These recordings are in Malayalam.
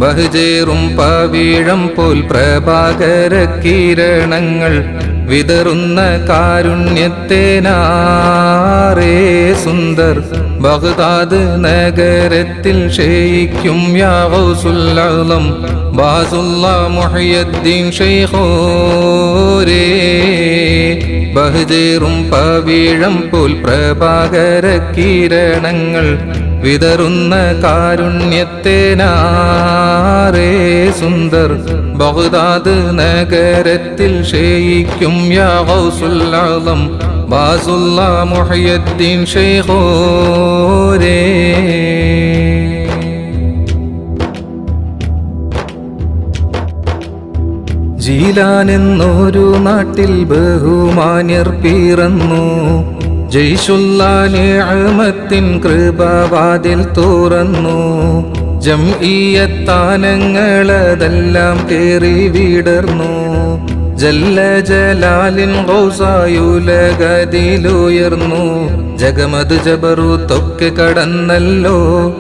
ബഹ്ജേറും പവിഴം പോൽ പ്രഭാകര കിരണങ്ങൾ വിതറുന്ന കാരുണ്യത്തേനാരേ സുന്ദർ ബഗ്ദാദ് നഗരത്തിൽ ഷെയ്ഖും യാ ഗൗസുൽ അഅ്ലം ബാസുല്ലാ മുഹയ്യദ്ദീൻ ഷെയ്ഖോരേ ബഹ്ജേറും പവിഴം പോൽ പ്രഭാകര കിരണങ്ങൾ വിതറുന്ന കാരുണ്യത്തേനാരേ സുന്ദർ ബഗ്ദാദ് നഗരത്തിൽ ഷെയ്ഖും യാ ഗൗസുൽ അഅ്ലം ബാസുല്ലാ മുഹയ്യദ്ദീൻ ഷെയ്ഖോരേ ജീലാൻ എന്നൊരു നാട്ടിൽ ബഹുമാന്യർ പിറന്നു. ജയ്ഷുല്ലാ നിഅമത്തിൻ കൃപവാതിൽ തുറന്നു. ജംഇയ്യത്താനങ്ങളതെല്ലാം കേറി വിടർന്നു. ജല്ല ജലാലിൻ ഗൗസായുലകതിലുയർന്നു. ജഗമത് ജബറൂത്തൊക്കെ കടന്നല്ലോ.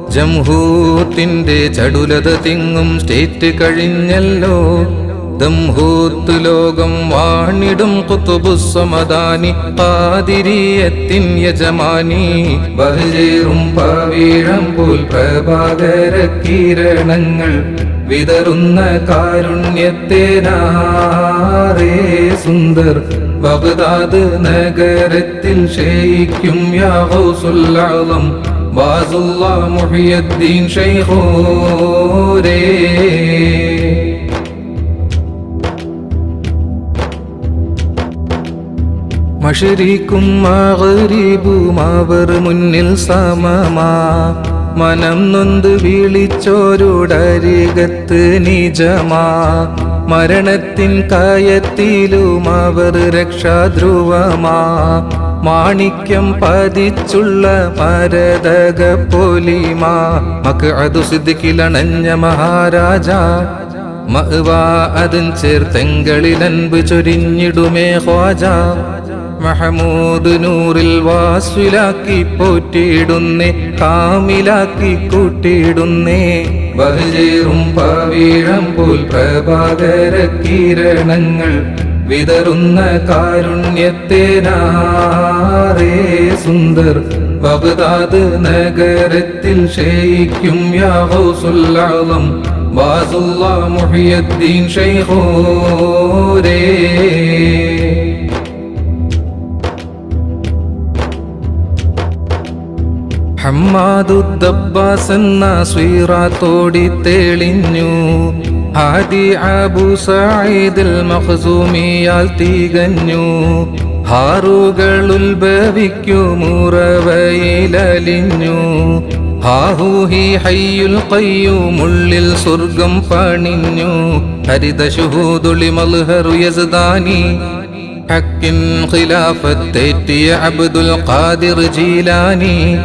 ജംഹൂത്തിന്റെ ചടുലത തിങ്ങും സ്റ്റേറ്റ് കഴിഞ്ഞല്ലോ. ദംഹൂത്ത് ലോകം വാണിടും ഖുതുബുസ്സമദാനി ഖാദിരിയത്തിൻ യജമാനി ബഹ്ജേറും പവിഴം പോൽ പ്രഭാകര കിരണങ്ങൾ വിതറുന്ന കാരുണ്യത്തേനാരേ സുന്ദർ ബഗ്ദാദ് നഗരത്തിൽ ഷെയ്ഖും യാ ഗൗസുൽ അഅ്ലം ബാസുല്ലാ മുഹയ്യദ്ദീൻ ഷെയ്ഖോരേ മശ്രിഖും മഗ്രിബും അവർ മുന്നിൽ സമമാ. മനം നൊന്ത് വിളിച്ചോരുടരികത്ത് നിജമാ. മരണത്തിൻ കയത്തിലും അവർ രക്ഷാധ്രുവമാ. മാണിക്യം പതിച്ചുള്ള മരതക പൊലിമാ. മഖ്അദു സിദ്ദിഖിലണഞ്ഞ മഹാരാജ മഅ്വാ അതിൻ ചേർത്തെങ്കളിൽ അൻപ് ചൊരിഞ്ഞിടുമേ ഖ്വാജ. മഹമൂദ് നൂറിൽ വാസ്വിലാക്കി പോറ്റിയിടുന്നേ കാമിലാക്കി കൂട്ടിയിടുന്നേ. ബഹ്ജേറും പവിഴം പോൽ പ്രഭാകര കിരണങ്ങൾ വിതറുന്ന കാരുണ്യത്തേനാരേ സുന്ദർ ബഗ്ദാദ് നഗരത്തിൽ ഷെയ്ഖും യാ ഗൗസുൽ അഅ്ലം ബാസുല്ലാ മുഹയ്യദ്ദീൻ ഷെയ്ഖോരേ ഹമ്മാദുദ്ദബ്ബാസ് എന്ന സ്വീറാത്തോടി തെളിഞ്ഞു. ഹാദി അബൂ സഈദുൽ മഖ്സൂമിയാൽ തികഞ്ഞു. ഹാറുകൾ ഉത്ഭവിക്കുമുറവയിലലിഞ്ഞു. ഹാഹൂഹി ഹയ്യുൽ ഖയ്യൂമുള്ളിൽ സ്വർഗം പണിഞ്ഞു. ഹരിത ശുഹൂദുലി മൽഹറു യസ്ദാനി ഹക്കിൻ ഖിലാഫത്തേറ്റിയ അബ്ദുൽ ഖാദിർ ജീലാനി.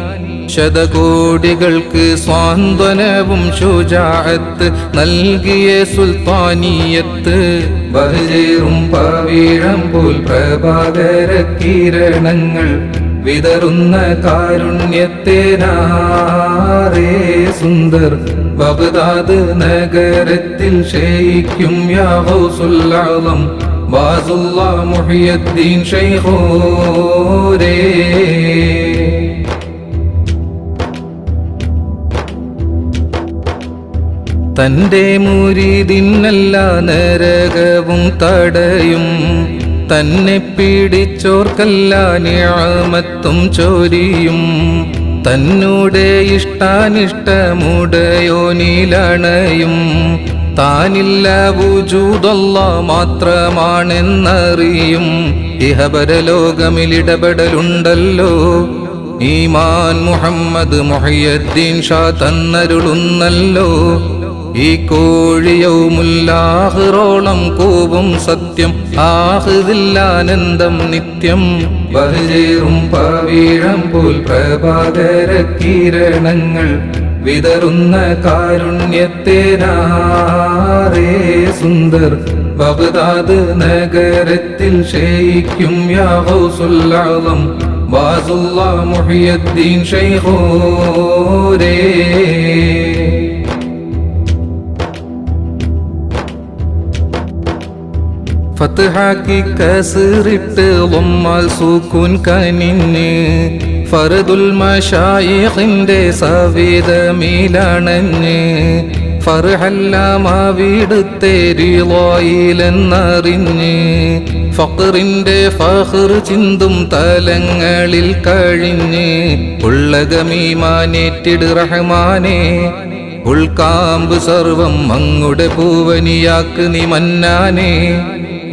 ശതകോടികൾക്ക് സ്വാന്തനവും ശുജാഅത്ത് നൽകിയ സുൽത്താനിയത്ത്. ബഹ്ജേറും പവിഴം പോൽ പ്രഭാകര കിരണങ്ങൾ വിതറുന്ന കാരുണ്യത്തേനാരേ സുന്ദർ ബഗ്ദാദ് നഗരത്തിൽ ഷെയ്ഖും യാ ഗൗസുൽ അഅ്ലം ബാസുല്ലാ മുഹയ്യദ്ദീൻ ഷെയ്ഖോരേ തന്റെ മുരീദിനെല്ലാ നരകവും തടയും. തന്നെ പിടിച്ചോർക്കെല്ലാ നിഅമത്തും ചൊരിയും. തന്നോട് ഇഷ്ടാനിഷ്ടമുടയോനിലണയും. താനില്ല വുജൂദല്ലാഹ് മാത്രമാണെന്നറിയും. ഇഹപരലോകമിലിടപെടലുണ്ടല്ലോ. ഈമാൻ മുഹമ്മദ് മുഹയ്യദ്ദീൻ ഷാ തന്നരുളുന്നല്ലോ. ഈ കോഴിയൗമുല്ലാഹിറോളം കൂവും സത്യം. ആഹ്ദില്ലാനന്ദം നിത്യം. ബഹ്ജേറും പവിഴം പോൽ പ്രഭാകര കിരണങ്ങൾ വിതറുന്ന കാരുണ്യത്തേനാരേ സുന്ദർ ബഗ്ദാദ് നഗരത്തിൽ ഷെയ്ഖും യാ ഗൗസുൽ അഅ്ലം ബാസുല്ലാ മുഹയ്യദ്ദീൻ ഷെയ്ഖോരേ ഫത്ഹാക്കി കസറിട്ട് ലൊമ്മാൽ സൂക്കൂൻ കനിഞ്ഞ് ഫർദുൽ മശായിഖിന്റെ സവിധമിലണഞ്ഞ് ഫർഹല്ലാമാവിടുത്തെ റിളായിലെന്നറിഞ്ഞ് ഫഖറിന്റെ ഫഖർ ചിന്തും തലങ്ങളിൽ കഴിഞ്ഞ് ഉള്ളകമീമാനേറ്റിട് റഹ്മാനെ ഉൾക്കാമ്പ് സർവം അങ്ങുടെ പൂവനിയാക്ക് നീ മന്നാനെ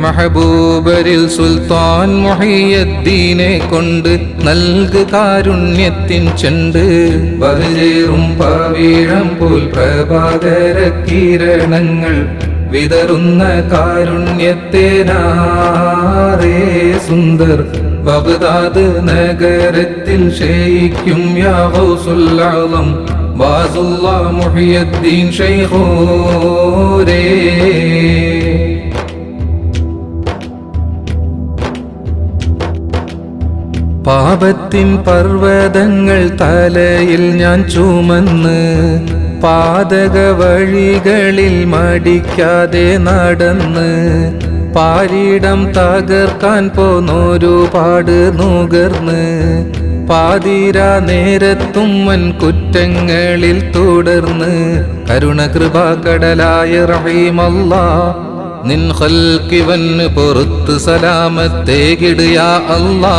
മഹബൂബരിൽ സുൽത്താൻ മുഹിയദ്ദീനെ കൊണ്ട് നൽകു കാരുണ്യത്തിൻ ചെണ്ട് ബഹുജേറും പവിഴം പോൽ പ്രഭാകര കിരണങ്ങൾ വിതറുന്ന കാരുണ്യത്തേനാരേ സുന്ദർ ബഗ്ദാദ് നഗരത്തിൽ ഷെയ്ഖും യാ ഗൗസുൽ ആലം ബാസുല്ലാ മുഹിയദ്ദീൻ ശൈഖോരേ. പാപത്തിൻ പർവ്വതങ്ങൾ തലയിൽ ഞാൻ ചുമന്ന് പാതക വഴികളിൽ മടിക്കാതെ നടന്ന് പാരിടം തകർക്കാൻ പോന്നൊരുപാട് നുകർന്ന് പാതിരാ നേരത്തും വൻ കുറ്റങ്ങളിൽ തുടർന്ന് കരുണകൃപാകടലായ റഹീമല്ലാ നിൻ ഖൽഖിവന് പുറത്ത് സലാമത്തേകിട് യാ അല്ലാ.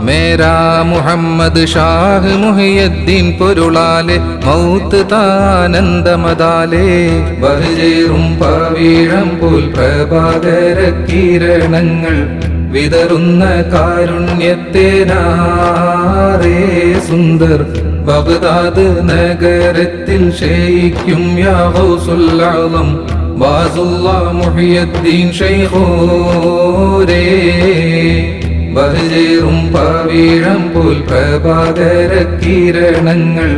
മേരാ മുഹമ്മദ് ഷാഹ് മുഹിയദ്ദീൻ പൊരുളാലെ മൗത്ത് താനന്ദമതാലേ ബഹുജേറും പവിഴം പോൽ പ്രഭാകര കിരണങ്ങൾ വിതറുന്ന കാരുണ്യത്തേനാരേ സുന്ദർ ബഗ്ദാദ് നഗരത്തിൽ ഷെയ്ഖും യാ ഗൗസുൽ ആലം ബാസുല്ലാ മുഹിയദ്ദീൻ ശൈഖോരേ. ബഹുജേറും പവിഴം പോൽ പ്രഭാകര കിരണങ്ങൾ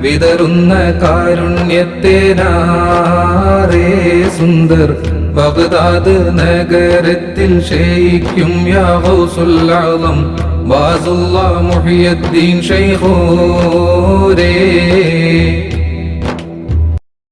വിതറുന്ന കാരുണ്യത്തേനാരേ സുന്ദർ ബഗ്ദാദ് നഗരത്തിൽ ഷെയ്ഖും യാ ഗൗസുൽ ആലം ബാസുല്ലാ മുഹിയദ്ദീൻ ശൈഖോരേ.